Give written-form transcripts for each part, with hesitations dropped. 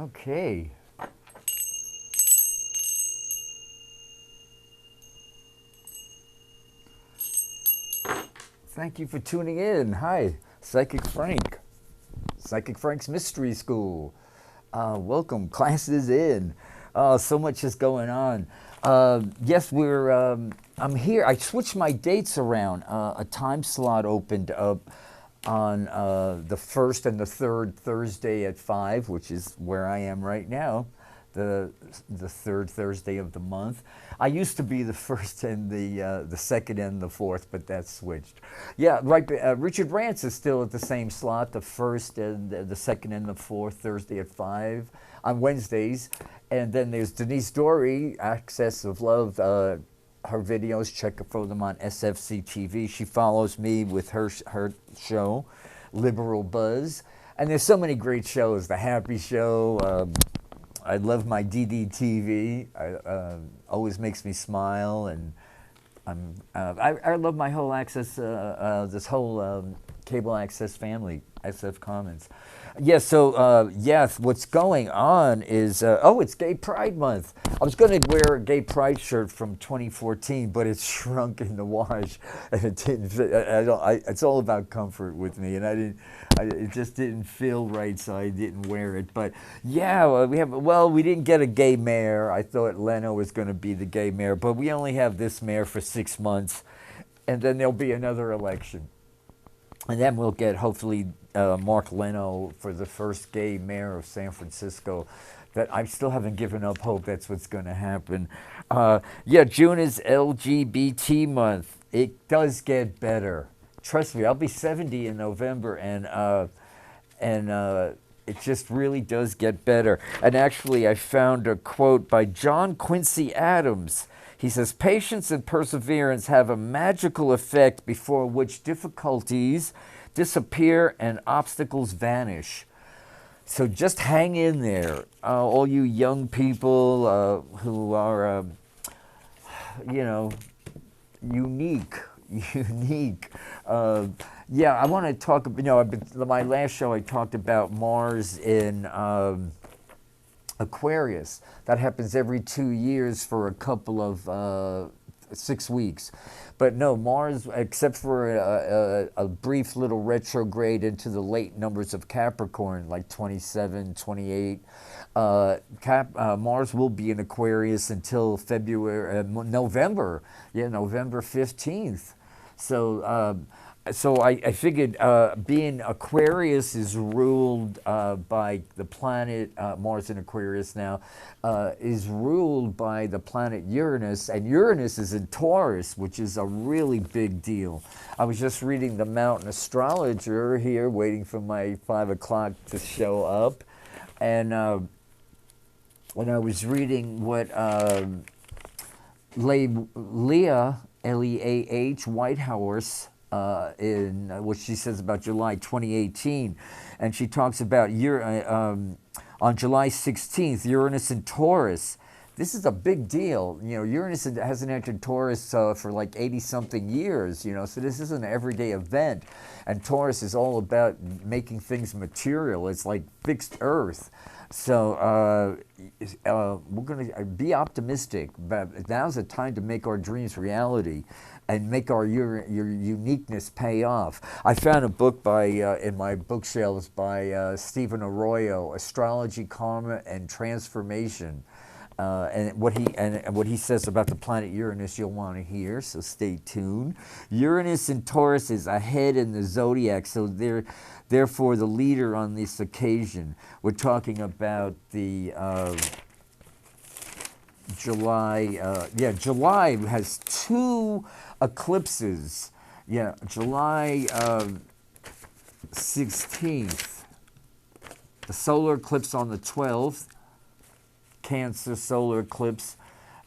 Okay. Thank you for tuning in. Hi, Psychic Frank. Psychic Frank's Mystery School. Welcome, class is in. So much is going on. Yes, I'm here. I switched my dates around. A time slot opened up on the first and the third Thursday at 5, which is where I am right now. The third Thursday of the month. I used to be the first and the second and the fourth, but that's switched. Yeah, right. Richard Rance is still at the same slot, the first and the second and the fourth Thursday at 5 on Wednesdays, and then there's Denise Dory, Access of Love. Her videos, check for them on SFC TV. She follows me with her show, Liberal Buzz, and there's so many great shows. The Happy Show. I love my DDTV. Always makes me smile, and I love my whole access, this whole cable access family, SF Commons. Yes, so yes, what's going on is it's Gay Pride Month. I was going to wear a Gay Pride shirt from 2014, but it's shrunk in the wash, and it didn't fit. It's all about comfort with me, and it just didn't feel right, so I didn't wear it. But yeah, we didn't get a gay mayor. I thought Leno was going to be the gay mayor, but we only have this mayor for 6 months, and then there'll be another election. And then we'll get, hopefully, Mark Leno for the first gay mayor of San Francisco. That I still haven't given up hope that's what's going to happen. Yeah, June is LGBT month. It does get better. Trust me, I'll be 70 in November, and it just really does get better. And actually, I found a quote by John Quincy Adams. He says, patience and perseverance have a magical effect before which difficulties disappear and obstacles vanish. So just hang in there, all you young people who are, unique, unique. Yeah, I want to talk. My last show I talked about Mars in Aquarius. That happens every 2 years for a couple of 6 weeks. But no, Mars, except for a brief little retrograde into the late numbers of Capricorn, like 27, 28, Mars will be in Aquarius until November. Yeah, November 15th. So I figured being Aquarius is ruled by the planet, Mars in Aquarius now, is ruled by the planet Uranus, and Uranus is in Taurus, which is a really big deal. I was just reading the Mountain Astrologer here, waiting for my 5 o'clock to show up, and when I was reading what Leah, Leah Whitehorse, in what she says about July 2018, and she talks about on July 16th, Uranus in Taurus. This is a big deal. Uranus hasn't entered Taurus for like 80-something years, so this is an everyday event. And Taurus is all about making things material. It's like fixed Earth. So we're going to be optimistic. But now's the time to make our dreams reality and make your uniqueness pay off. I found a book in my bookshelves by Stephen Arroyo, Astrology, Karma, and Transformation. And what he says about the planet Uranus, you'll want to hear, so stay tuned. Uranus in Taurus is ahead in the zodiac, so therefore the leader on this occasion. We're talking about the July. July has 2 eclipses. Yeah, July 16th. The solar eclipse on the 12th. Cancer solar eclipse.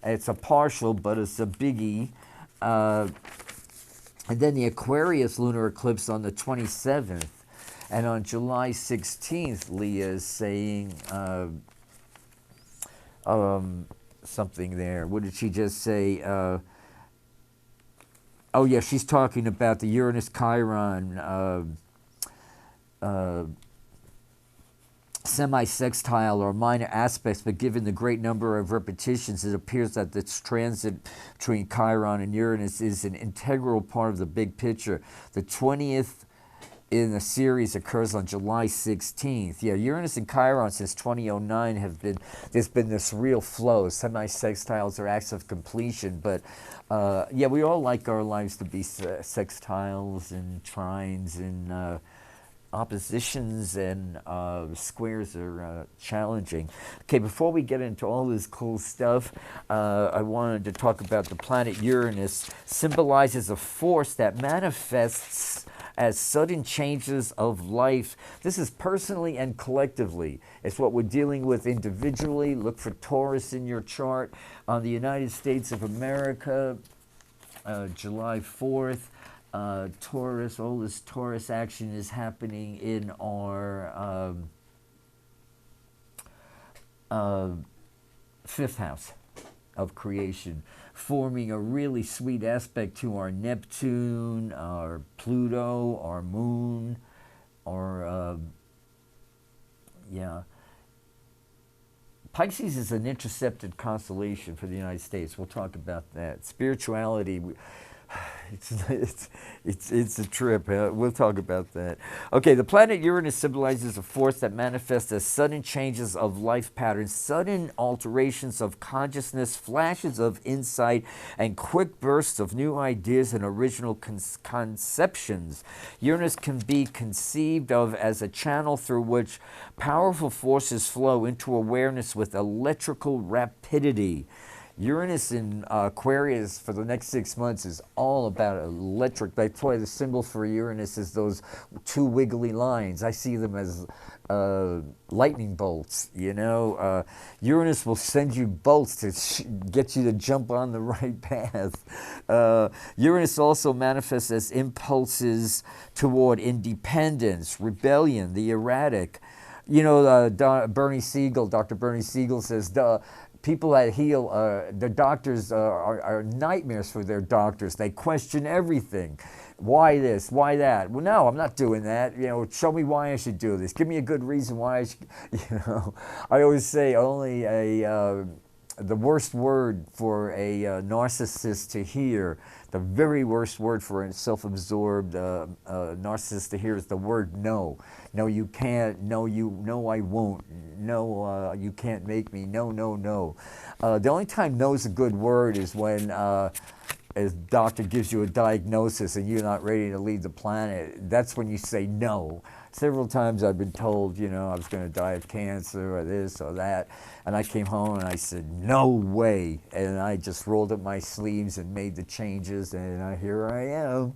It's a partial, but it's a biggie. And then the Aquarius lunar eclipse on the 27th. And on July 16th, Leah is saying something there. What did she just say? She's talking about the Uranus Chiron semi-sextile or minor aspects, but given the great number of repetitions, it appears that this transit between Chiron and Uranus is an integral part of the big picture. The 20th in the series occurs on July 16th. Yeah, Uranus and Chiron since 2009 there's been this real flow. Semi-sextiles are acts of completion, but yeah, we all like our lives to be sextiles and trines and oppositions, and squares are challenging. Okay, before we get into all this cool stuff, I wanted to talk about the planet Uranus. Symbolizes a force that manifests as sudden changes of life. This is personally and collectively. It's what we're dealing with individually. Look for Taurus in your chart. On the United States of America, July 4th, Taurus, all this Taurus action is happening in our fifth house of creation, forming a really sweet aspect to our Neptune, our Pluto, our Moon, our, yeah. Pisces is an intercepted constellation for the United States. We'll talk about that. Spirituality, it's a trip. We'll talk about that. Okay, the planet Uranus symbolizes a force that manifests as sudden changes of life patterns, sudden alterations of consciousness, flashes of insight, and quick bursts of new ideas and original conceptions. Uranus can be conceived of as a channel through which powerful forces flow into awareness with electrical rapidity. Uranus in Aquarius for the next 6 months is all about electric. That's why the symbol for Uranus is those two wiggly lines. I see them as lightning bolts, you know. Uranus will send you bolts to get you to jump on the right path. Uranus also manifests as impulses toward independence, rebellion, the erratic. You know, Dr. Bernie Siegel says, people that heal, the doctors are nightmares for their doctors. They question everything. Why this? Why that? Well, no, I'm not doing that. You know, show me why I should do this. Give me a good reason why I should, you know. I always say only the worst word for a narcissist to hear, the very worst word for a self-absorbed narcissist to hear is the word no. No, you can't. No, I won't. No, you can't make me. No, no, no. The only time no is a good word is when a doctor gives you a diagnosis and you're not ready to leave the planet. That's when you say no. Several times I've been told, you know, I was going to die of cancer or this or that. And I came home and I said, no way. And I just rolled up my sleeves and made the changes. And here I am,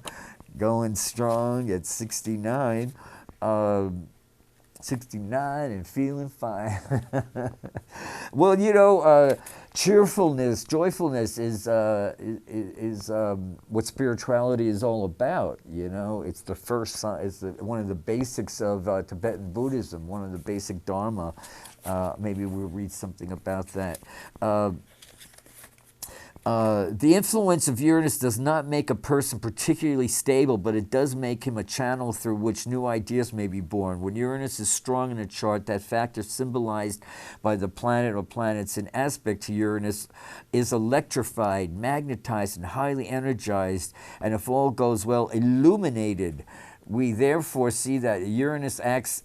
going strong at 69. 69 and feeling fine. Well, you know, cheerfulness, joyfulness is what spirituality is all about. You know, it's the first, it's one of the basics of Tibetan Buddhism, one of the basic Dharma. Maybe we'll read something about that. The influence of Uranus does not make a person particularly stable, but it does make him a channel through which new ideas may be born. When Uranus is strong in a chart, that factor symbolized by the planet or planets in aspect to Uranus is electrified, magnetized, and highly energized, and if all goes well, illuminated. We therefore see that Uranus acts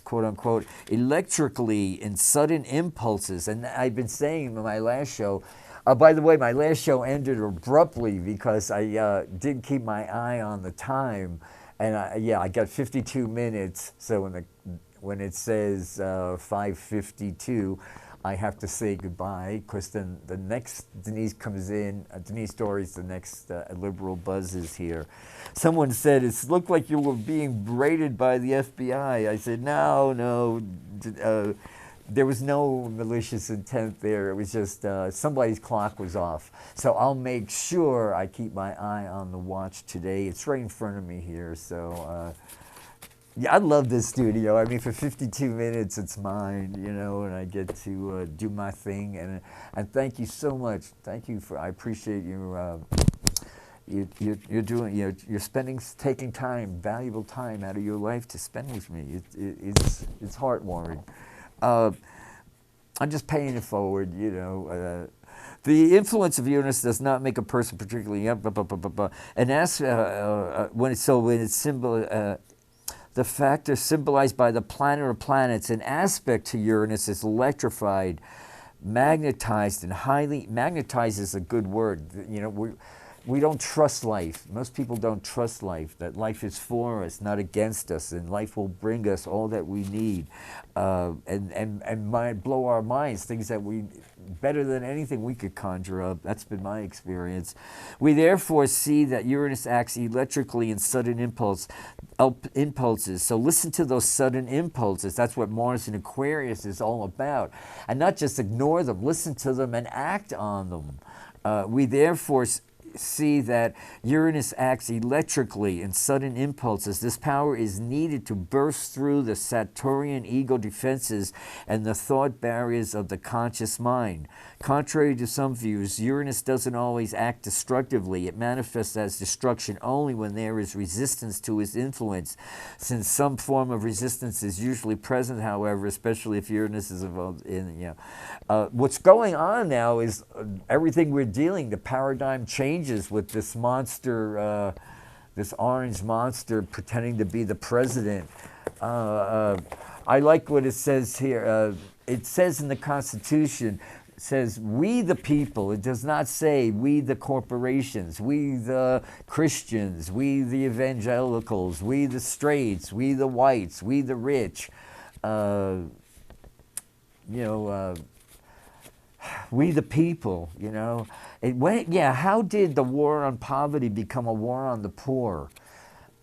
quote-unquote, electrically in sudden impulses. And I've been saying in my last show, by the way, my last show ended abruptly because I didn't keep my eye on the time. And I got 52 minutes. So when it says 5:52, I have to say goodbye because then the next Denise comes in. Denise Dory's the next Liberal Buzz is here. Someone said, it looked like you were being braided by the FBI. I said, no. There was no malicious intent there. It was just somebody's clock was off. So I'll make sure I keep my eye on the watch today. It's right in front of me here. So yeah, I love this studio. I mean, for 52 minutes, it's mine, you know, and I get to do my thing. And thank you so much. Thank you I appreciate you you're doing, you're spending, taking time, valuable time out of your life to spend with me. It's heartwarming. Uh, I'm just paying it forward, the influence of Uranus does not make a person particularly young, and as when it's the factor symbolized by the planet or planets, an aspect to Uranus is electrified, magnetized, and highly magnetized is a good word. We don't trust life. Most people don't trust life, that life is for us, not against us, and life will bring us all that we need, and might blow our minds, things that better than anything we could conjure up. That's been my experience. We therefore see that Uranus acts electrically in sudden impulses. So listen to those sudden impulses. That's what Mars in Aquarius is all about. And not just ignore them, listen to them and act on them. We therefore see that Uranus acts electrically in sudden impulses. This power is needed to burst through the Saturnian ego defenses and the thought barriers of the conscious mind. Contrary to some views, Uranus doesn't always act destructively. It manifests as destruction only when there is resistance to its influence. Since some form of resistance is usually present, however, especially if Uranus is involved in, what's going on now is everything we're dealing, the paradigm changes with this monster, this orange monster pretending to be the president. I like what it says here. It says in the Constitution, it says, we the people. It does not say we the corporations, we the Christians, we the evangelicals, we the straights, we the whites, we the rich. We the people, how did the war on poverty become a war on the poor?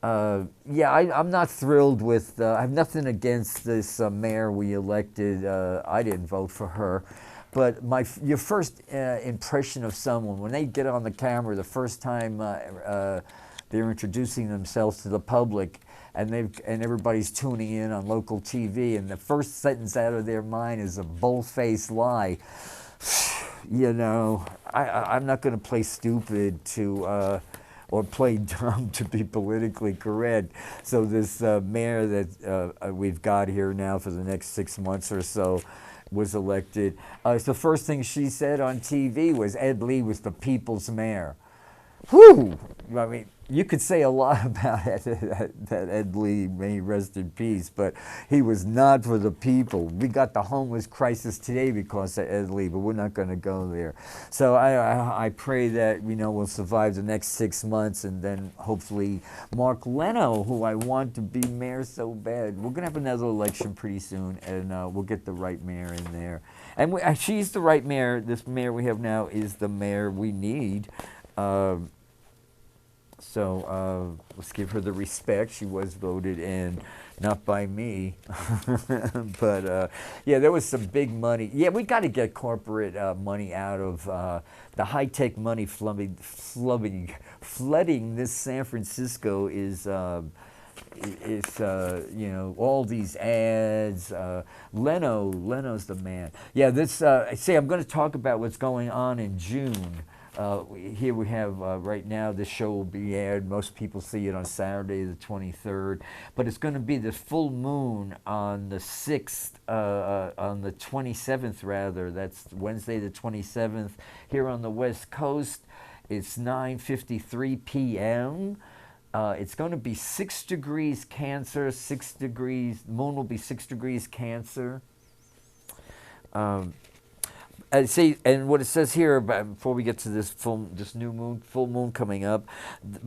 I'm not thrilled with, I have nothing against this mayor we elected. I didn't vote for her. But your first impression of someone, when they get on the camera the first time they're introducing themselves to the public, and everybody's tuning in on local TV, and the first sentence out of their mind is a bold-faced lie. I'm not going to play stupid or play dumb to be politically correct. So this mayor that we've got here now for the next 6 months or so was elected. So the first thing she said on TV was Ed Lee was the people's mayor. Whew! I mean, you could say a lot about that Ed Lee, may he rest in peace, but he was not for the people. We got the homeless crisis today because of Ed Lee, but we're not going to go there. So I pray that we'll survive the next 6 months, and then hopefully Mark Leno, who I want to be mayor so bad. We're going to have another election pretty soon, and we'll get the right mayor in there. And she's the right mayor. This mayor we have now is the mayor we need. So let's give her the respect. She was voted in, not by me. But there was some big money. Yeah, we got to get corporate money out of the high-tech money flooding this San Francisco is all these ads. Leno's the man. Yeah, I'm going to talk about what's going on in June. Here we have right now, this show will be aired. Most people see it on Saturday the 23rd, but it's going to be the full moon on the 6th, on the 27th rather. That's Wednesday the 27th here on the West Coast. It's 9:53 p.m. It's going to be 6 degrees Cancer, 6 degrees, moon will be 6 degrees Cancer. And what it says here, before we get to this full moon coming up,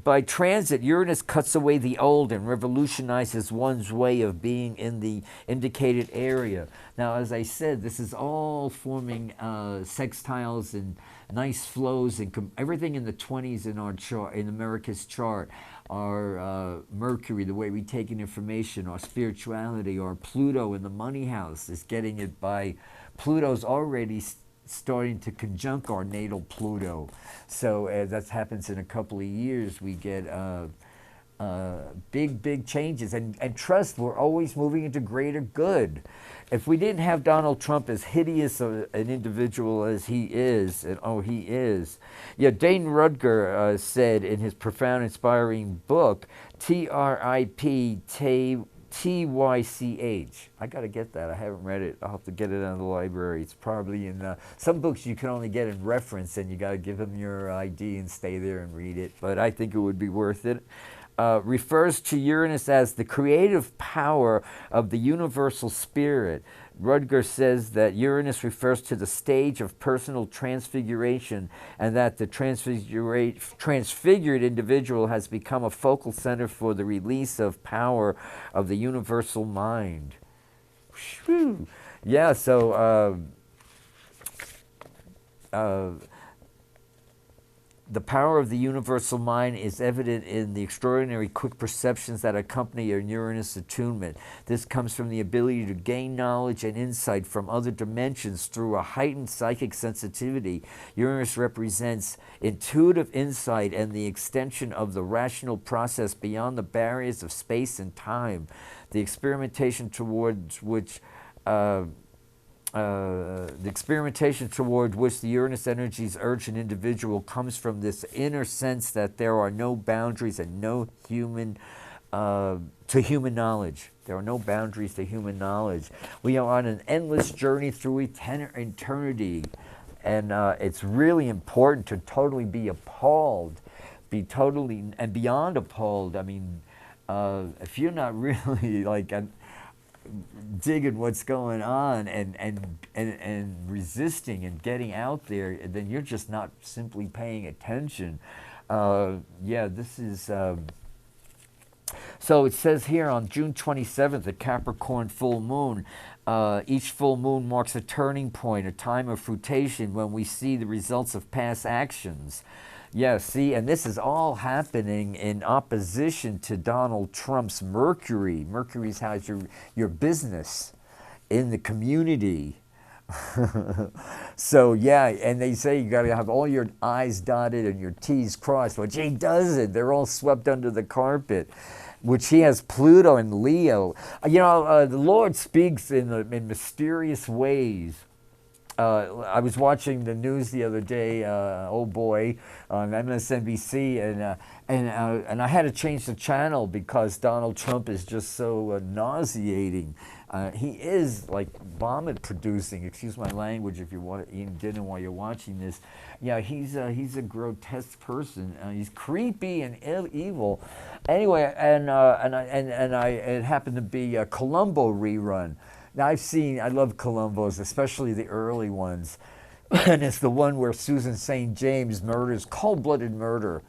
by transit, Uranus cuts away the old and revolutionizes one's way of being in the indicated area. Now, as I said, this is all forming sextiles and nice flows, and everything in the 20s in our chart, in America's chart. Our Mercury, the way we take in information, our spirituality, our Pluto in the money house is getting it by Pluto's already starting to conjunct our natal Pluto. So that happens in a couple of years. We get big changes. And trust, we're always moving into greater good. If we didn't have Donald Trump, as hideous an individual as he is, and oh, he is. Yeah, Dane Rudger said in his profound, inspiring book, TRIP, I got to get that. I haven't read it. I'll have to get it out of the library. It's probably in some books you can only get in reference, and you got to give them your ID and stay there and read it. But I think it would be worth it. Refers to Uranus as the creative power of the universal spirit. Rudger says that Uranus refers to the stage of personal transfiguration, and that the transfigured individual has become a focal center for the release of power of the universal mind. Whew. Yeah, so the power of the universal mind is evident in the extraordinary quick perceptions that accompany a Uranus attunement. This comes from the ability to gain knowledge and insight from other dimensions through a heightened psychic sensitivity. Uranus represents intuitive insight and the extension of the rational process beyond the barriers of space and time. The experimentation towards which the Uranus energies urge an individual comes from this inner sense that there are no boundaries and no human to human knowledge. There are no boundaries to human knowledge. We are on an endless journey through eternity, and it's really important to totally be appalled, be totally and beyond appalled. I mean, if you're not really like digging what's going on and resisting and getting out there, then you're just not simply paying attention. Yeah, this is... So it says here on June 27th, the Capricorn full moon, each full moon marks a turning point, a time of fruition when we see the results of past actions. Yeah, see, and this is all happening in opposition to Donald Trump's Mercury. Mercury's has your business in the community. So, yeah, and they say you got to have all your I's dotted and your T's crossed, which he doesn't. They're all swept under the carpet, which he has Pluto and Leo. You know, the Lord speaks in mysterious ways. I was watching the news the other day, oh boy, on MSNBC, and I had to change the channel because Donald Trump is just so nauseating. He is like vomit producing. Excuse my language if you want to eat dinner while you're watching this. Yeah, he's a grotesque person. He's creepy and evil. Anyway, it happened to be a Columbo rerun. Now I love Columbos, especially the early ones. And it's the one where Susan St. James murders, cold-blooded murder.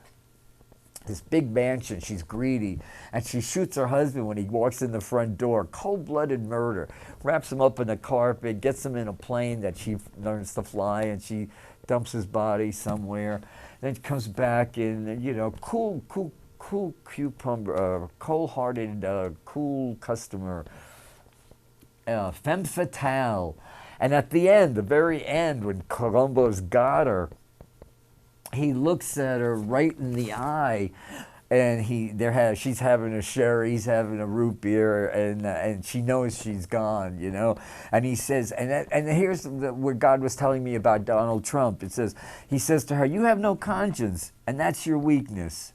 This big mansion, she's greedy, and she shoots her husband when he walks in the front door. Cold-blooded murder. Wraps him up in a carpet, gets him in a plane that she learns to fly, and she dumps his body somewhere. Then she comes back and, you know, cool cucumber, cold-hearted, cool customer. Femme fatale. And at the end, the very end, when Columbo's got her, he looks at her right in the eye, and she's having a sherry, he's having a root beer, and she knows she's gone, you know. And he says, and here's what God was telling me about Donald Trump. He says to her, "You have no conscience, and that's your weakness."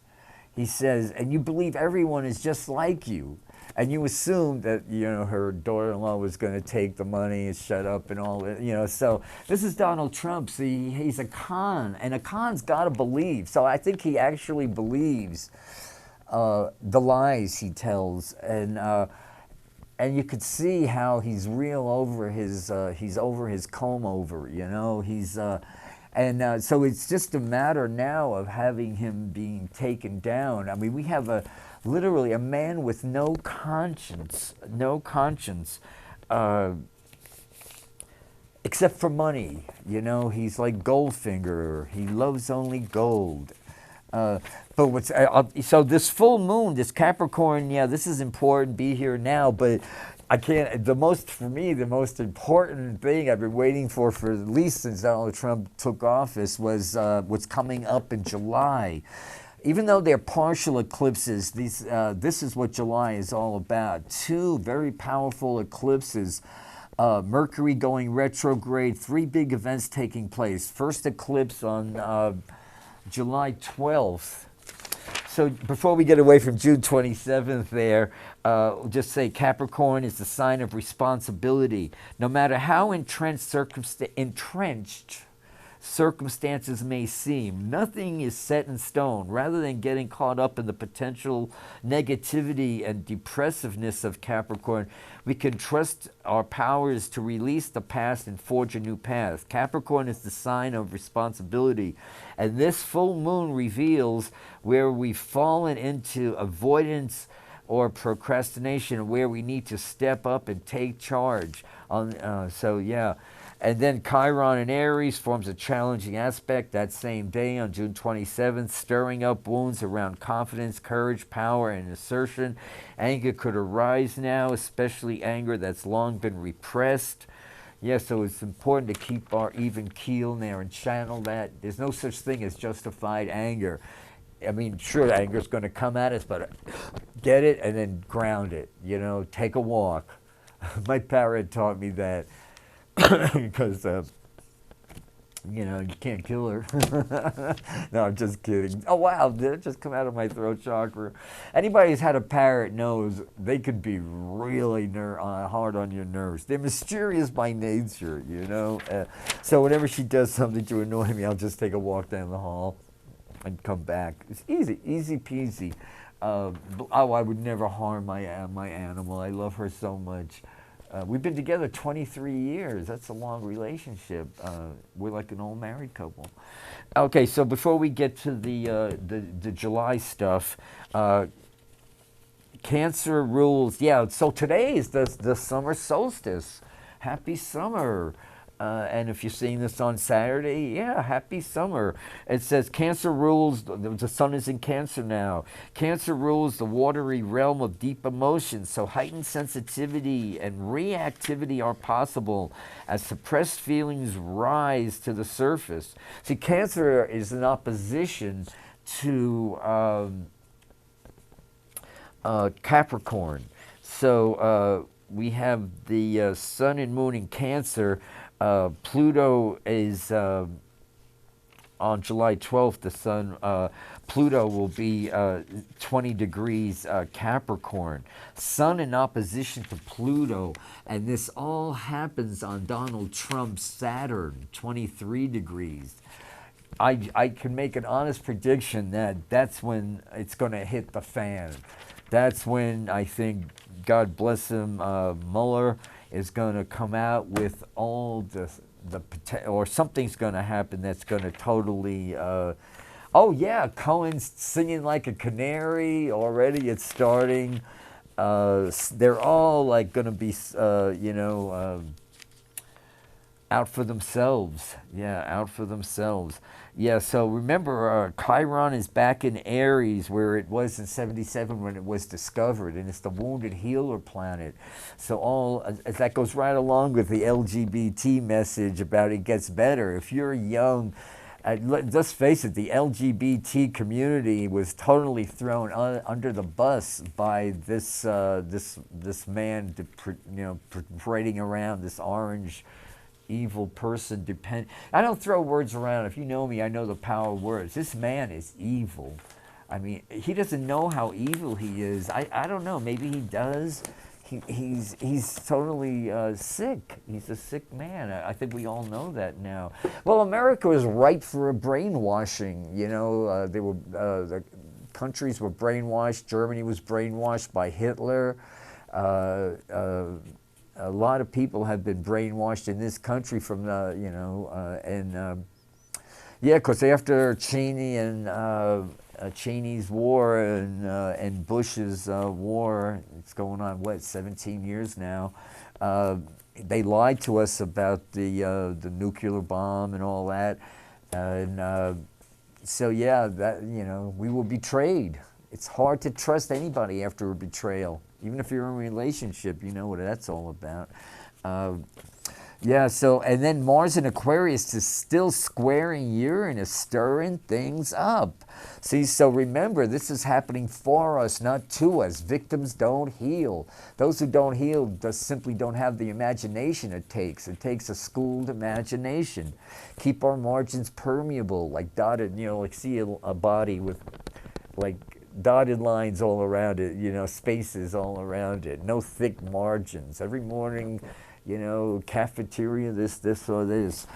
He says, and you believe everyone is just like you. And you assume that, you know, her daughter-in-law was going to take the money and shut up and all that, you know. So this is Donald Trump. See, he's a con, and a con's got to believe. So I think he actually believes the lies he tells, and you could see how he's real over his comb over, you know. So it's just a matter now of having him being taken down. I mean, we have literally a man with no conscience, except for money. You know, he's like Goldfinger. He loves only gold. So this full moon, this Capricorn, yeah, this is important. Be here now, but I can't. The most important thing I've been waiting for at least since Donald Trump took office was what's coming up in July. even though they're partial eclipses, this is what July is all about. Two very powerful eclipses. Mercury going retrograde, three big events taking place. First eclipse on July 12th. So before we get away from June 27th there, just say Capricorn is the sign of responsibility. No matter how entrenched circumstances may seem, nothing is set in stone. Rather than getting caught up in the potential negativity and depressiveness of Capricorn, we can trust our powers to release the past and forge a new path. Capricorn is the sign of responsibility, and this full moon reveals where we've fallen into avoidance or procrastination, where we need to step up and take charge. So yeah. And then Chiron in Aries forms a challenging aspect that same day on June 27th, stirring up wounds around confidence, courage, power, and assertion. Anger could arise now, especially anger that's long been repressed. Yeah, so it's important to keep our even keel there and channel that. There's no such thing as justified anger. I mean, sure, anger is going to come at us, but get it and then ground it. You know, take a walk. My parent taught me that. Because, you know, you can't kill her. No, I'm just kidding. Oh, wow, did it just come out of my throat chakra? Anybody who's had a parrot knows they could be really hard on your nerves. They're mysterious by nature, you know. So whenever she does something to annoy me, I'll just take a walk down the hall and come back. It's easy peasy. I would never harm my animal. I love her so much. We've been together 23 years. That's a long relationship. We're like an old married couple. Okay, so before we get to the July stuff, Cancer rules. Yeah, so today is the summer solstice. Happy summer. And if you're seeing this on Saturday, yeah, happy summer. It says Cancer rules, the sun is in Cancer now. Cancer rules the watery realm of deep emotions, so heightened sensitivity and reactivity are possible as suppressed feelings rise to the surface. See, Cancer is in opposition to Capricorn. So we have the sun and moon in Cancer. Pluto is on July 12th, the sun, Pluto will be 20 degrees Capricorn. Sun in opposition to Pluto, and this all happens on Donald Trump's Saturn, 23 degrees. I can make an honest prediction that that's when it's going to hit the fan. That's when I think, God bless him, Mueller is going to come out with all the or something's going to happen that's going to totally, oh yeah, Cohen's singing like a canary already. It's starting. They're all like going to be, out for themselves. Yeah, out for themselves. Yeah, so remember, Chiron is back in Aries where it was in 77 when it was discovered, and it's the wounded healer planet. So that goes right along with the LGBT message about it gets better. If you're young, let's face it, the LGBT community was totally thrown under the bus by this man, parading around this orange evil person. I don't throw words around. If you know me, I know the power of words. This man is evil. I mean, he doesn't know how evil he is. I don't know. Maybe he does. He's totally sick. He's a sick man. I think we all know that now. Well, America was ripe for a brainwashing. You know, the countries were brainwashed. Germany was brainwashed by Hitler. A lot of people have been brainwashed in this country from because after Cheney's war and Bush's war, it's going on 17 years now. They lied to us about the nuclear bomb and all that, and so yeah, that we were betrayed. It's hard to trust anybody after a betrayal. Even if you're in a relationship, you know what that's all about. Yeah, so, and then Mars in Aquarius is still squaring Uranus, stirring things up. See, so remember, this is happening for us, not to us. Victims don't heal. Those who don't heal just simply don't have the imagination it takes. It takes a schooled imagination. Keep our margins permeable, like dotted, like see a body with like dotted lines all around it, spaces all around it. No thick margins. Every morning, cafeteria, this, or this.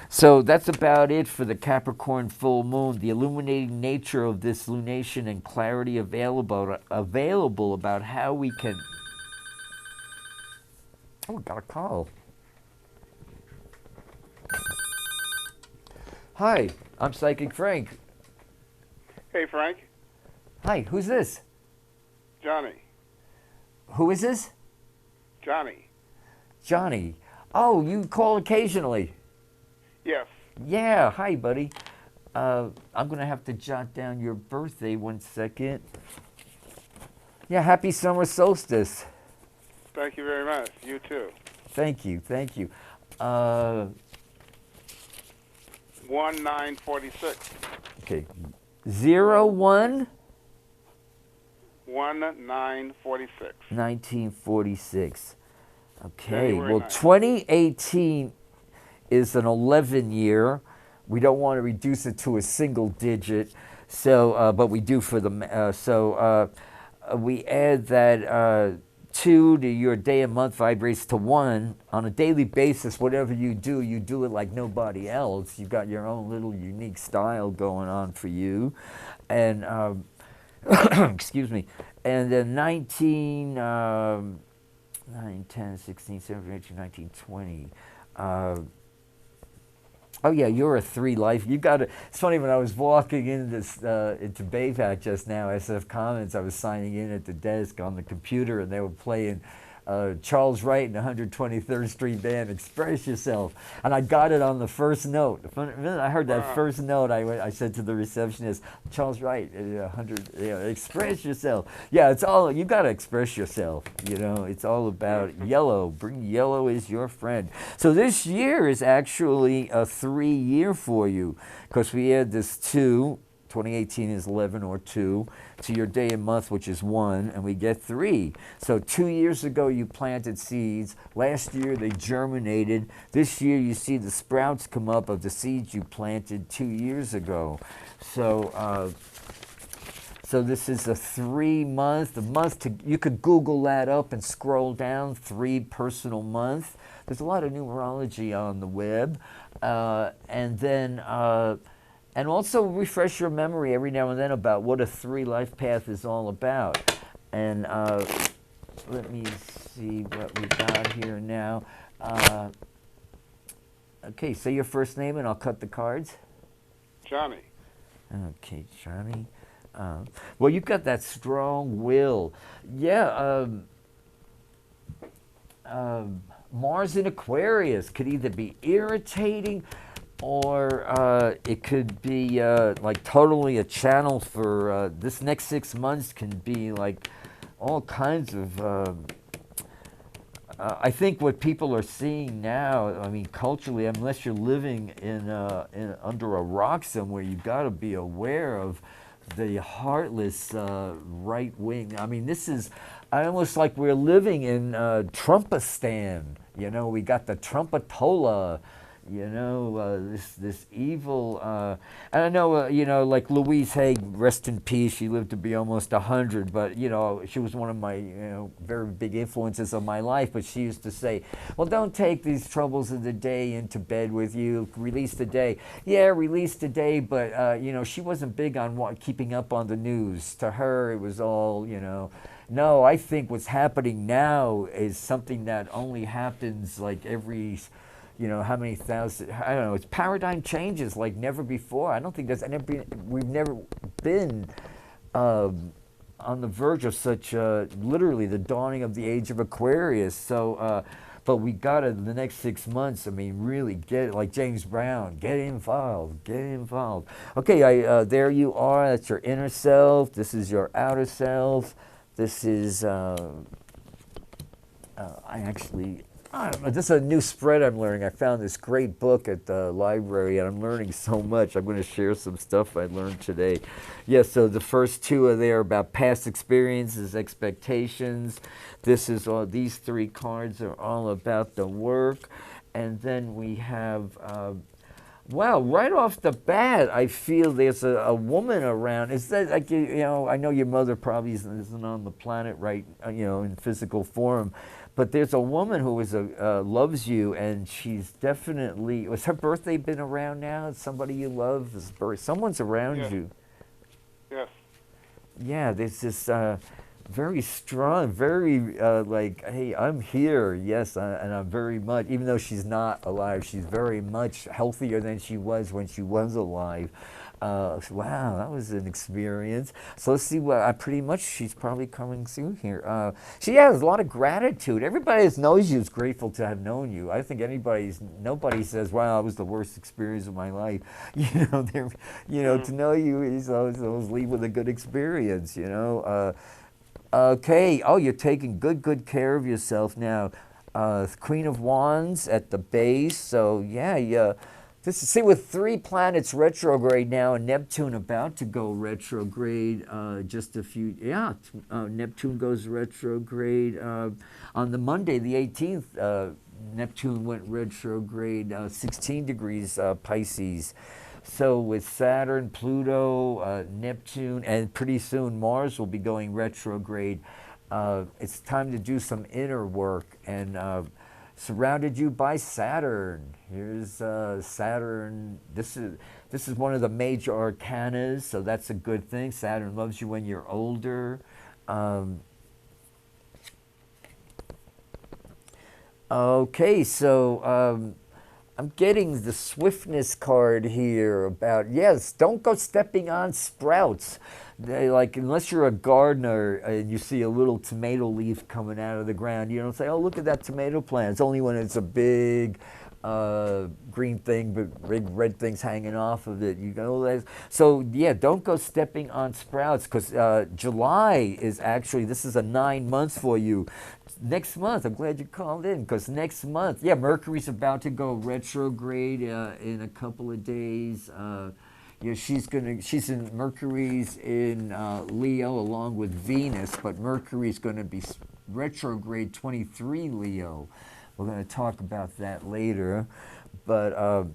So that's about it for the Capricorn full moon. The illuminating nature of this lunation and clarity available about how we can... Oh, we got a call. Hi, I'm Psychic Frank. Hey, Frank. Hi, who's this? Johnny. Who is this? Johnny. Johnny. Oh, you call occasionally. Yes. Yeah, hi, buddy. I'm going to have to jot down your birthday 1 second. Yeah, happy summer solstice. Thank you very much. You too. Thank you. 1946. Okay. 01? 1946. 1946. Okay, January well, 9th. 2018 is an 11 year. We don't want to reduce it to a single digit, so but we do for the we add that 2 to your day and month vibrates to 1 on a daily basis. Whatever you do it like nobody else. You got your own little unique style going on for you, and excuse me, and then 19, 9, 10, 16, 17, 18, 19, 20. Oh yeah, you're a 3 life. You got it. It's funny, when I was walking into Baypack just now, SF Commons, I was signing in at the desk on the computer, and they were playing Charles Wright and the 123rd Street Band, Express Yourself. And I got it on the first note. The minute I heard that first note, I said to the receptionist, Charles Wright, 100, Express Yourself. Yeah, it's all, you got to express yourself. It's all about yellow. Bring yellow as your friend. So this year is actually a 3 year for you, because we had this 2. 2018 is 11 or 2 to your day and month, which is 1, and we get 3. So 2 years ago you planted seeds. Last year they germinated. This year you see the sprouts come up of the seeds you planted 2 years ago. So so this is a 3 month. You could Google that up and scroll down, 3 personal month. There's a lot of numerology on the web, and then. And also refresh your memory every now and then about what a 3 life path is all about. And let me see what we got here now. Okay, say your first name and I'll cut the cards. Johnny. Okay, Johnny. Well, you've got that strong will. Yeah, Mars in Aquarius could either be irritating, or it could be like totally a channel for this next 6 months. Can be like all kinds of I think what people are seeing now, I mean, culturally, unless you're living in under a rock somewhere, you've got to be aware of the heartless right wing. I mean, this is almost like we're living in Trumpistan. We got the Trumpatola. This evil, and I know, like Louise Hay, rest in peace, she lived to be almost 100, but, she was one of my, very big influences of my life, but she used to say, well, don't take these troubles of the day into bed with you, release the day. Yeah, release the day, but, she wasn't big on keeping up on the news. To her, it was all, No, I think what's happening now is something that only happens like every... how many thousand, I don't know, it's paradigm changes like never before. I don't think we've never been on the verge of such, literally the dawning of the age of Aquarius. So, but we got to, the next 6 months, I mean, really get, like James Brown, get involved. Okay, there you are, that's your inner self, this is your outer self, this is, I actually I don't know, this is a new spread I'm learning. I found this great book at the library, and I'm learning so much. I'm going to share some stuff I learned today. Yeah, so the first two are there about past experiences, expectations. This is all. These three cards are all about the work, and then we have. Wow, right off the bat, I feel there's a woman around. Is that like I know your mother probably isn't on the planet right, in physical form, but there's a woman who loves you, and she's definitely. Was her birthday been around now? Somebody you love is someone's around Yes. you. Yes. Yeah, there's this very strong, very like, hey, I'm here, yes, and I'm very much, even though she's not alive, she's very much healthier than she was when she was alive. Wow, that was an experience. So let's see what pretty much she's probably coming through here. She has a lot of gratitude. Everybody that knows you is grateful to have known you. I think nobody says, "Wow, it was the worst experience of my life." To know you is always leave with a good experience. Okay. Oh, you're taking good care of yourself now. Queen of Wands at the base. So yeah. See, with three planets retrograde now and Neptune about to go retrograde, just a few. Yeah, Neptune goes retrograde on the Monday, the 18th. Neptune went retrograde, 16 degrees Pisces. So with Saturn, Pluto, Neptune, and pretty soon Mars will be going retrograde. It's time to do some inner work, and surrounded you by Saturn. Here's Saturn. This is one of the major arcanas, so that's a good thing. Saturn loves you when you're older. Okay, so I'm getting the swiftness card here about, yes, don't go stepping on sprouts. Unless you're a gardener and you see a little tomato leaf coming out of the ground, you don't say, oh, look at that tomato plant. It's only when it's a big green thing, but big red things hanging off of it. So yeah, don't go stepping on sprouts, because July is actually, this is a 9 months for you. Next month, I'm glad you called in, because next month, yeah, Mercury's about to go retrograde in a couple of days. Mercury's in Leo along with Venus, but Mercury's going to be retrograde 23 Leo. We're going to talk about that later, but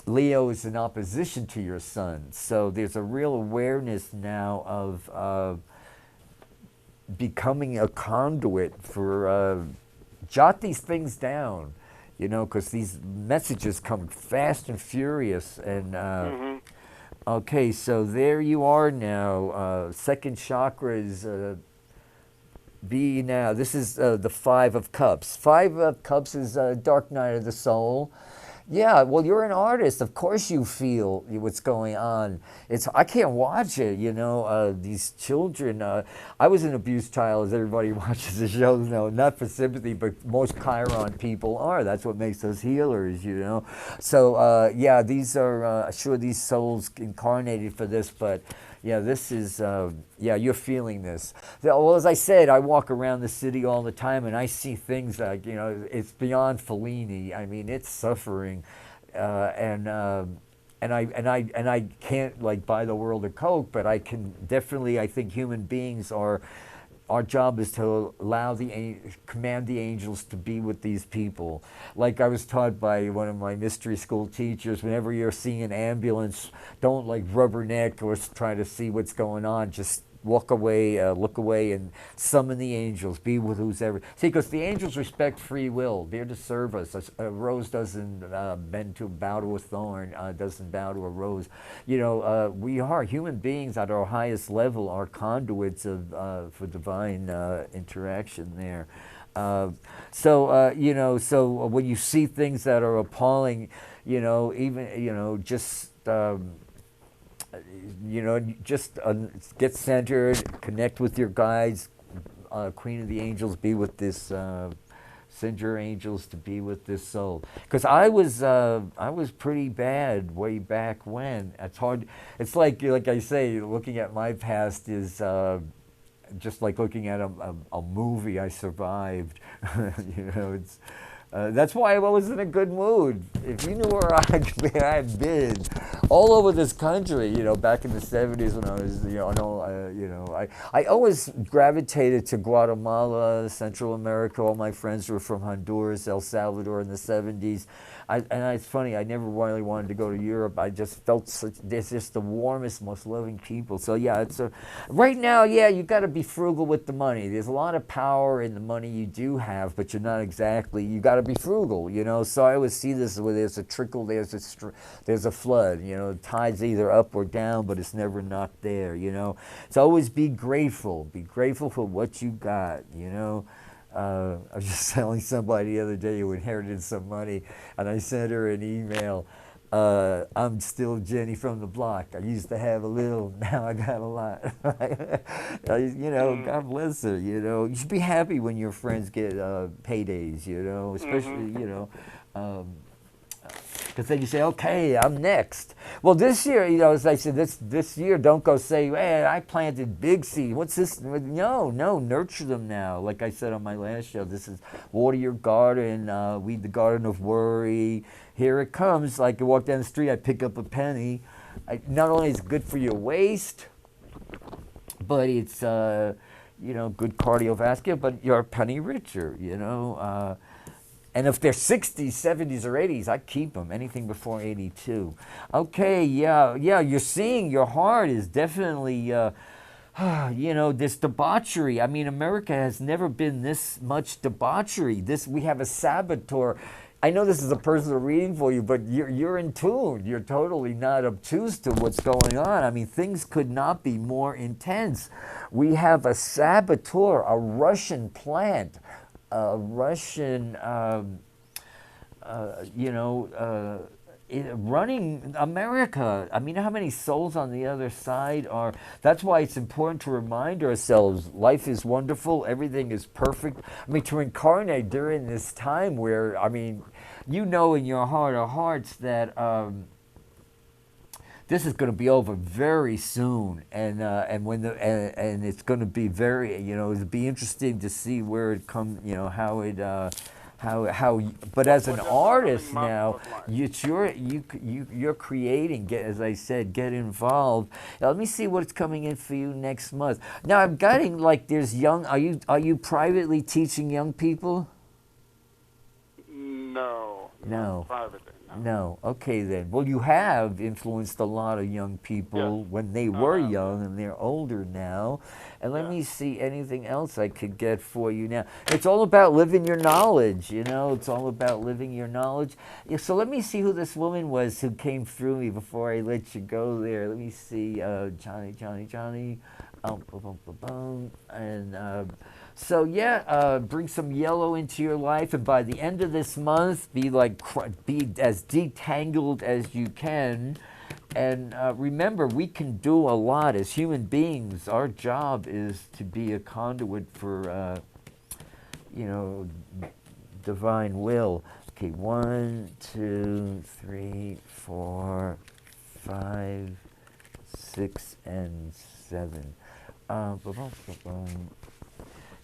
Leo is in opposition to your sun, so there's a real awareness now of becoming a conduit for jot these things down, because these messages come fast and furious. And okay, so there you are now. Second chakra is be now. This is the Five of Cups. Five of Cups is dark night of the soul. Yeah, well, you're an artist. Of course you feel what's going on. I can't watch it, these children. I was an abused child, as everybody watches the show, not for sympathy, but most Chiron people are. That's what makes us healers, So, yeah, these are, sure, these souls incarnated for this, but yeah, this is, you're feeling this. Well, as I said, I walk around the city all the time, and I see things like, it's beyond Fellini. I mean, it's suffering, and I can't buy the world a Coke, but I can definitely. I think human beings are. Our job is to command the angels to be with these people. Like I was taught by one of my mystery school teachers, whenever you're seeing an ambulance, don't rubberneck or try to see what's going on. Just walk away, look away, and summon the angels. Be with who's ever. See, because the angels respect free will. They're to serve us. A rose doesn't bow to a thorn, doesn't bow to a rose. We are human beings at our highest level, are conduits for divine interaction there. So when you see things that are appalling, even just. Just get centered, connect with your guides. Queen of the Angels, be with this. Send your angels to be with this soul. Because I was pretty bad way back when. It's hard. It's like I say, looking at my past is just like looking at a movie I survived. It's. That's why I'm always in a good mood. If you knew where I've been, all over this country, back in the '70s when I was, I always gravitated to Guatemala, Central America. All my friends were from Honduras, El Salvador in the '70s. It's funny, I never really wanted to go to Europe. I just felt they're just the warmest, most loving people. So yeah, right now, yeah, you got to be frugal with the money. There's a lot of power in the money you do have, but you're not exactly. You got to be frugal, So I always see this where there's a trickle, there's a flood. The tide's either up or down, but it's never not there. So always be grateful. Be grateful for what you got. I was just telling somebody the other day who inherited some money, and I sent her an email. I'm still Jenny from the block. I used to have a little, now I got a lot. God bless her. You should be happy when your friends get paydays. Especially because then you say, okay, I'm next. Well, this year, as I said, this year, don't go say, hey, I planted big seed. What's this? No, nurture them now. Like I said on my last show, this is water your garden, weed the garden of worry. Here it comes. Like you walk down the street, I pick up a penny. Not only is it good for your waist, but it's, good cardiovascular, but you're a penny richer, and if they're 60s, 70s, or 80s, I keep them. Anything before 82. Okay, yeah. You're seeing your heart is definitely, this debauchery. I mean, America has never been this much debauchery. We have a saboteur. I know this is a personal reading for you, but you're in tune. You're totally not obtuse to what's going on. I mean, things could not be more intense. We have a saboteur, a Russian plant. Russian, running America. I mean, how many souls on the other side are? That's why it's important to remind ourselves life is wonderful, everything is perfect. I mean, to incarnate during this time where, in your heart of hearts that this is going to be over very soon, and it's going to be very, it'll be interesting to see where it comes, how it, but as an artist now, you're creating. As I said, get involved. Now, let me see what's coming in for you next month. Now I'm getting there's young. Are you privately teaching young people? No. No. Privately. No. Okay then. Well, you have influenced a lot of young people when they were young, and they're older now. And let me see anything else I could get for you now. It's all about living your knowledge, It's all about living your knowledge. Yeah, so let me see who this woman was who came through me before I let you go there. Let me see. Johnny. And bring some yellow into your life, and by the end of this month, be as detangled as you can. And remember, we can do a lot as human beings. Our job is to be a conduit for, divine will. Okay, 1, 2, 3, 4, 5, 6, and 7.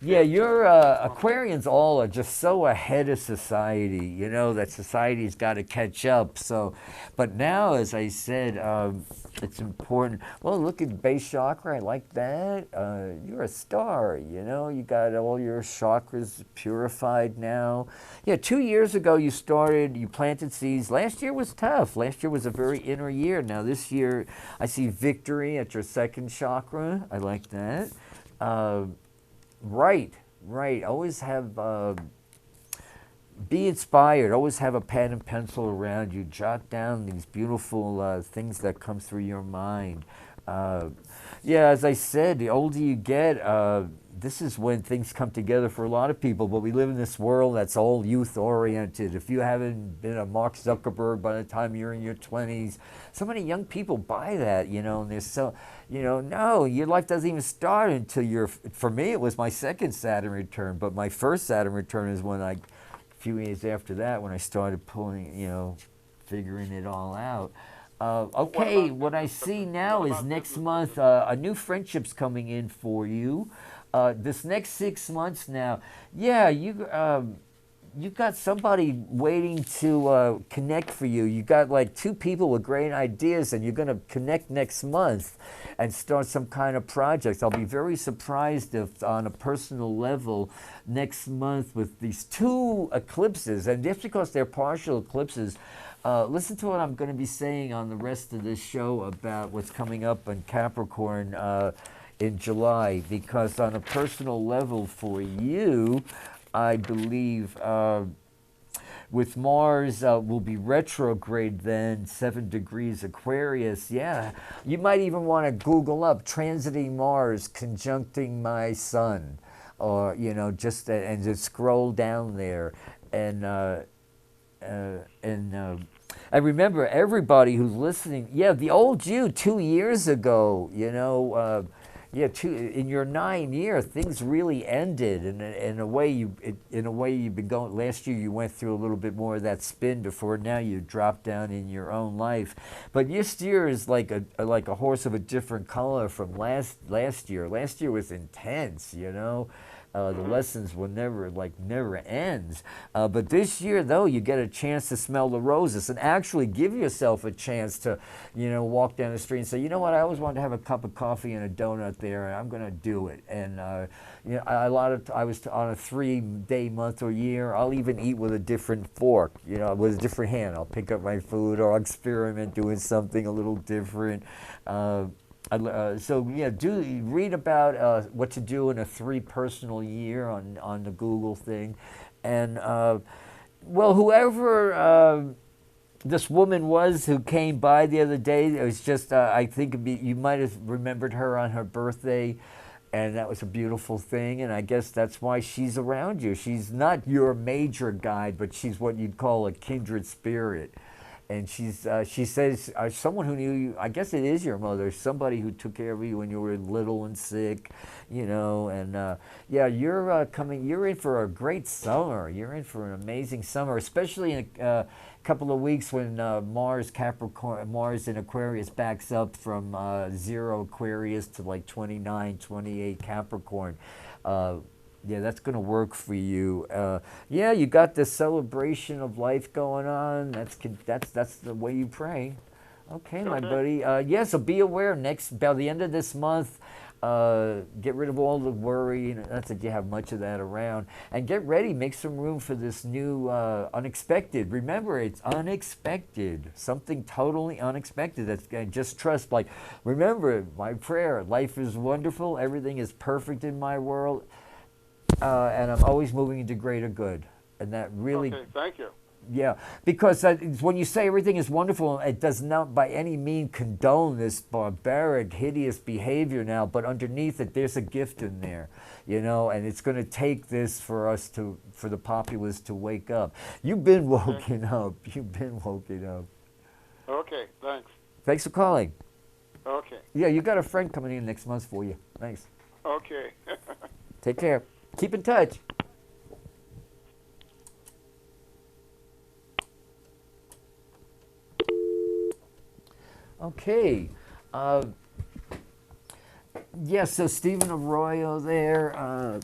Yeah, your Aquarians all are just so ahead of society, that society's got to catch up. So, but now, as I said, it's important. Well, look at base chakra. I like that. You're a star, You got all your chakras purified now. Yeah, 2 years ago you planted seeds. Last year was tough. Last year was a very inner year. Now this year I see victory at your second chakra. I like that. Right. Always have, be inspired. Always have a pen and pencil around you. Jot down these beautiful things that come through your mind. As I said, the older you get, this is when things come together for a lot of people. But we live in this world that's all youth-oriented. If you haven't been a Mark Zuckerberg by the time you're in your 20s, so many young people buy that, and they're so, no, your life doesn't even start until for me, it was my second Saturn return, but my first Saturn return is when a few years after that, when I started pulling, figuring it all out. What I see now is next month, a new friendship's coming in for you. This next 6 months now, you've got somebody waiting to connect for you. You got like two people with great ideas, and you're going to connect next month and start some kind of project. I'll be very surprised if, on a personal level, next month with these two eclipses, and just because they're partial eclipses, listen to what I'm going to be saying on the rest of this show about what's coming up in Capricorn in July, because on a personal level for you, I believe with Mars will be retrograde then, 7 degrees Aquarius. Yeah, you might even want to Google up transiting Mars conjuncting my sun, or just and just scroll down there and. I remember everybody who's listening. Yeah, the old you 2 years ago. In your 9 year, things really ended. And in a way, you've been going. Last year, you went through a little bit more of that spin before. Now you dropped down in your own life. But this year is like a horse of a different color from last year. Last year was intense. The lessons will never ends. But this year, though, you get a chance to smell the roses and actually give yourself a chance to, walk down the street and say, you know what, I always wanted to have a cup of coffee and a donut there, and I'm going to do it. And I was on a 3-day month or year. I'll even eat with a different fork, with a different hand. I'll pick up my food, or I'll experiment doing something a little different. Do read about what to do in a 3 personal year on the Google thing, and whoever this woman was who came by the other day, it was just I think you might have remembered her on her birthday, and that was a beautiful thing, and I guess that's why she's around you. She's not your major guide, but she's what you'd call a kindred spirit. And she says, someone who knew you, I guess it is your mother, somebody who took care of you when you were little and sick, and you're in for a great summer. You're in for an amazing summer, especially in a couple of weeks when Mars in Aquarius backs up from 0 Aquarius to like 29, 28 Capricorn. Yeah, that's going to work for you. You got this celebration of life going on. That's the way you pray. Okay, my buddy. So be aware by the end of this month, get rid of all the worry. Not that you have much of that around. And get ready. Make some room for this new unexpected. Remember, it's unexpected. Something totally unexpected. Just trust. Remember, my prayer, life is wonderful. Everything is perfect in my world. And I'm always moving into greater good. And that really... Okay, thank you. Yeah, because when you say everything is wonderful, it does not by any means condone this barbaric, hideous behavior now, but underneath it, there's a gift in there, and it's going to take this for the populace to wake up. You've been woken up. You've been woken up. Okay, thanks. Thanks for calling. Okay. Yeah, you got a friend coming in next month for you. Thanks. Okay. Take care. Keep in touch. Okay. So Stephen Arroyo there.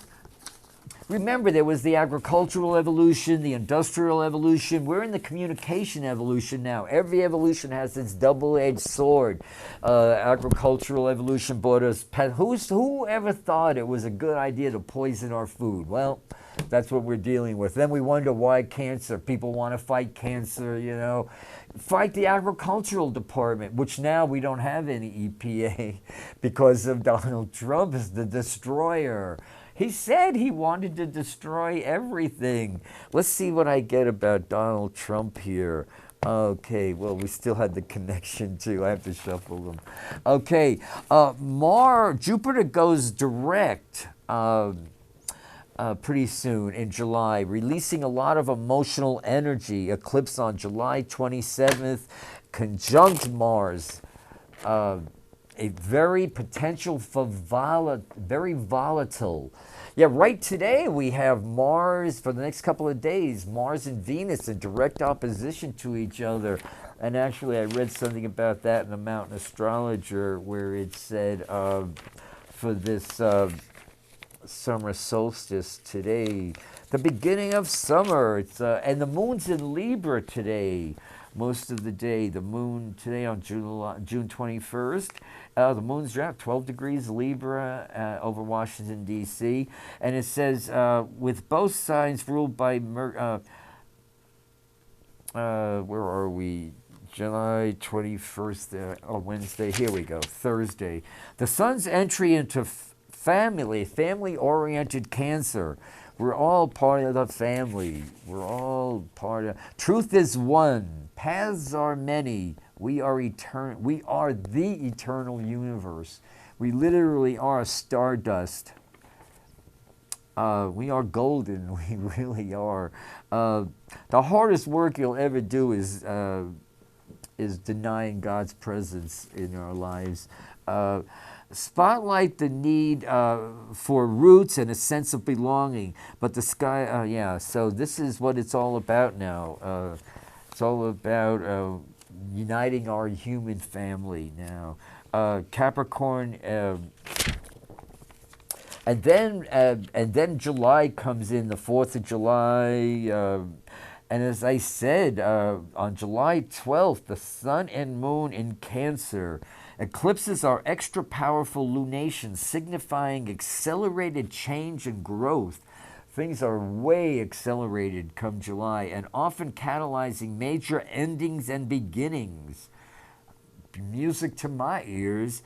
Remember, there was the agricultural evolution, the industrial evolution. We're in the communication evolution now. Every evolution has its double-edged sword. Agricultural evolution brought us who ever thought it was a good idea to poison our food? Well, that's what we're dealing with. Then we wonder why cancer. People want to fight cancer, Fight the agricultural department, which now we don't have any EPA because of Donald Trump is the destroyer. He said he wanted to destroy everything. Let's see what I get about Donald Trump here. Okay, well, we still had the connection too. I have to shuffle them. Okay, Jupiter goes direct pretty soon in July, releasing a lot of emotional energy. Eclipse on July 27th, conjunct Mars. A very potential for very volatile. Yeah, right today we have Mars for the next couple of days. Mars and Venus in direct opposition to each other. And actually I read something about that in the Mountain Astrologer where it said for this summer solstice today, the beginning of summer. It's and the moon's in Libra today. Most of the day, the moon today on June 21st. The moon's around 12 degrees Libra over Washington, D.C. And it says, with both signs ruled by where are we? July 21st, Wednesday. Here we go, Thursday. The sun's entry into family-oriented Cancer. We're all part of the family. We're all part of. Truth is one. Paths are many. We are eternal. We are the eternal universe. We literally are stardust. We are golden. We really are. The hardest work you'll ever do is denying God's presence in our lives. Spotlight the need for roots and a sense of belonging. But the sky, yeah, so this is what it's all about now. It's all about uniting our human family now. Capricorn, and then July comes in, the 4th of July. And as I said, on July 12th, the sun and moon in Cancer. Eclipses are extra powerful lunations, signifying accelerated change and growth. Things are way accelerated come July, and often catalyzing major endings and beginnings. Music to my ears.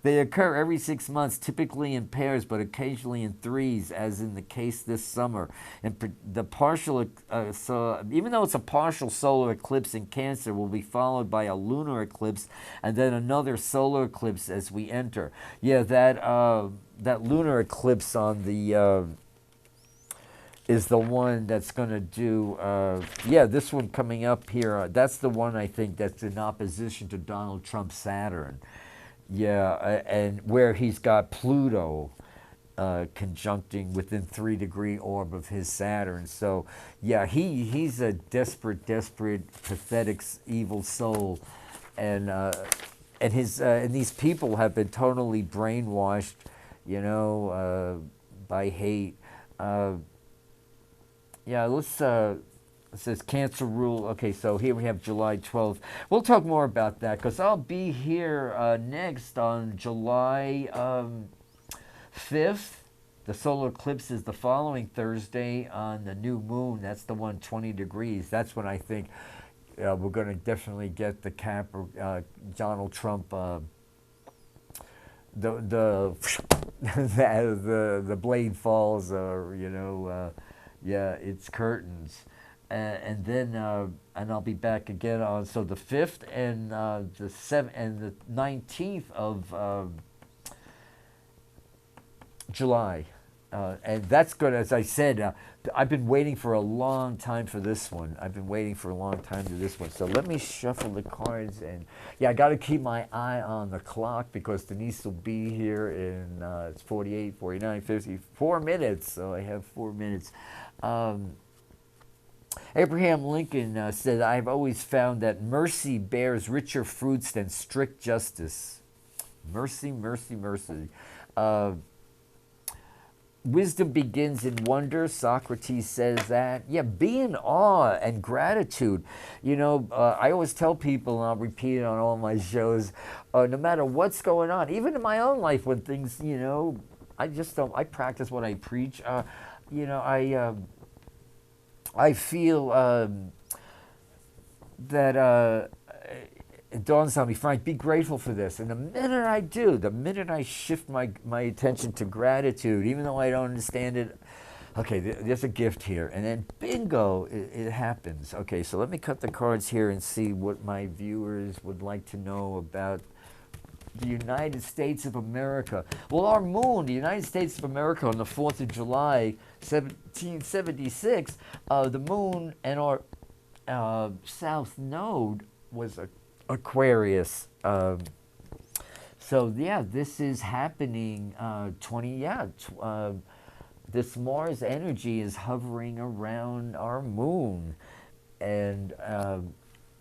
They occur every 6 months, typically in pairs, but occasionally in threes, as in the case this summer. And the partial, so even though it's a partial solar eclipse in Cancer, will be followed by a lunar eclipse and then another solar eclipse as we enter. Yeah, that lunar eclipse on the is the one that's going to do, this one coming up here. That's the one I think that's in opposition to Donald Trump's Saturn. Yeah, and where he's got Pluto conjuncting within 3-degree orb of his Saturn. So, yeah, he's a desperate, pathetic, evil soul. And these people have been totally brainwashed, by hate. Yeah, let's, it says Cancer rule. Okay, so here we have July 12th. We'll talk more about that because I'll be here next on July 5th. The solar eclipse is the following Thursday on the new moon. That's the one 20 degrees. That's when I think we're going to definitely get the Donald Trump, the blade falls, yeah, it's curtains, and then and I'll be back again on the 5th and the 7th and the 19th of July, and that's good. As I said, I've been waiting for a long time for this one. So let me shuffle the cards, and yeah, I got to keep my eye on the clock because Denise will be here in it's 48, 49, 50, 4 minutes. So I have 4 minutes. Abraham Lincoln said, "I've always found that mercy bears richer fruits than strict justice." Mercy, mercy, mercy. Wisdom begins in wonder. Socrates says that. Yeah, be in awe and gratitude. I always tell people, and I'll repeat it on all my shows, no matter what's going on, even in my own life when things, I just don't, I practice what I preach. I feel that it dawns on me, Frank, be grateful for this. And the minute I do, the minute I shift my attention to gratitude, even though I don't understand it, okay, there's a gift here. And then bingo, it happens. Okay, so let me cut the cards here and see what my viewers would like to know about the United States of America. Well, our moon, the United States of America, on the 4th of July, 1776, the moon and our south node was Aquarius. So yeah, this is happening. This Mars energy is hovering around our moon, and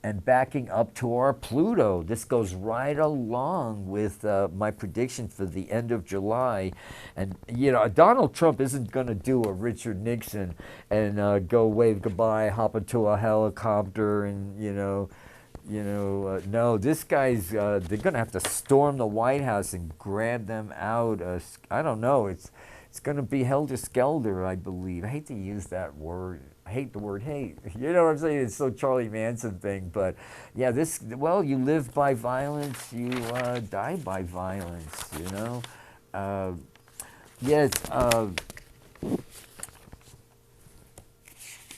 and backing up to our Pluto. This goes right along with my prediction for the end of July. And, you know, Donald Trump isn't going to do a Richard Nixon and go wave goodbye, hop into a helicopter and, no, this guy's, they're going to have to storm the White House and grab them out. I don't know. It's going to be helter-skelter, I believe. I hate to use that word. I hate the word hate. You know what I'm saying? It's so Charlie Manson thing. But, yeah, you live by violence, you die by violence, you know? Yes,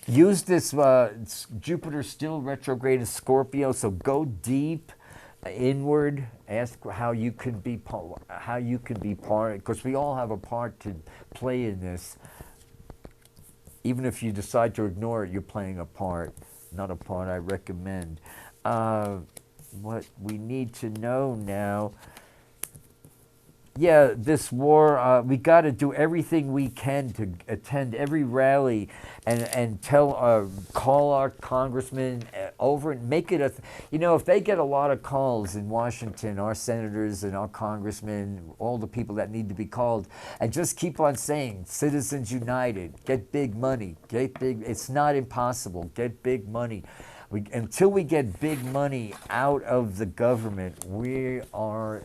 use this Jupiter still retrograde in Scorpio, so go deep inward. Ask how you can be part, because we all have a part to play in this. Even if you decide to ignore it, you're playing a part, not a part I recommend. What we need to know now, yeah, this war, we got to do everything we can to attend every rally and call our congressmen over and make it if they get a lot of calls in Washington, our senators and our congressmen, all the people that need to be called, and just keep on saying, Citizens United, get big money, it's not impossible, get big money. Until we get big money out of the government, we are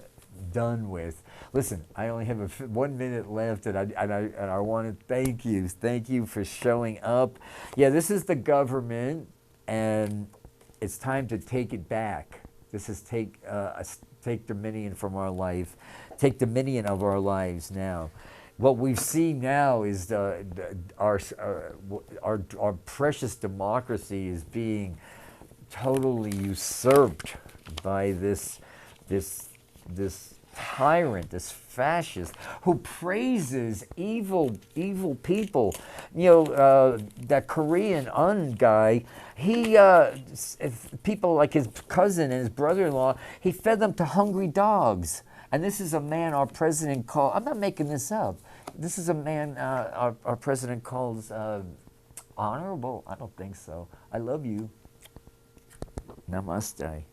done with. Listen, I only have 1 minute left, and I want to thank you. Thank you for showing up. Yeah, this is the government, and it's time to take it back. This is take dominion from our life, take dominion of our lives now. What we see now is our precious democracy is being totally usurped by this tyrant, this fascist, who praises evil people. That Korean guy, he people like his cousin and his brother-in-law, he fed them to hungry dogs. And this is a man our president called, I'm not making this up, this is a man our president calls honorable. I don't think so. I love you. Namaste.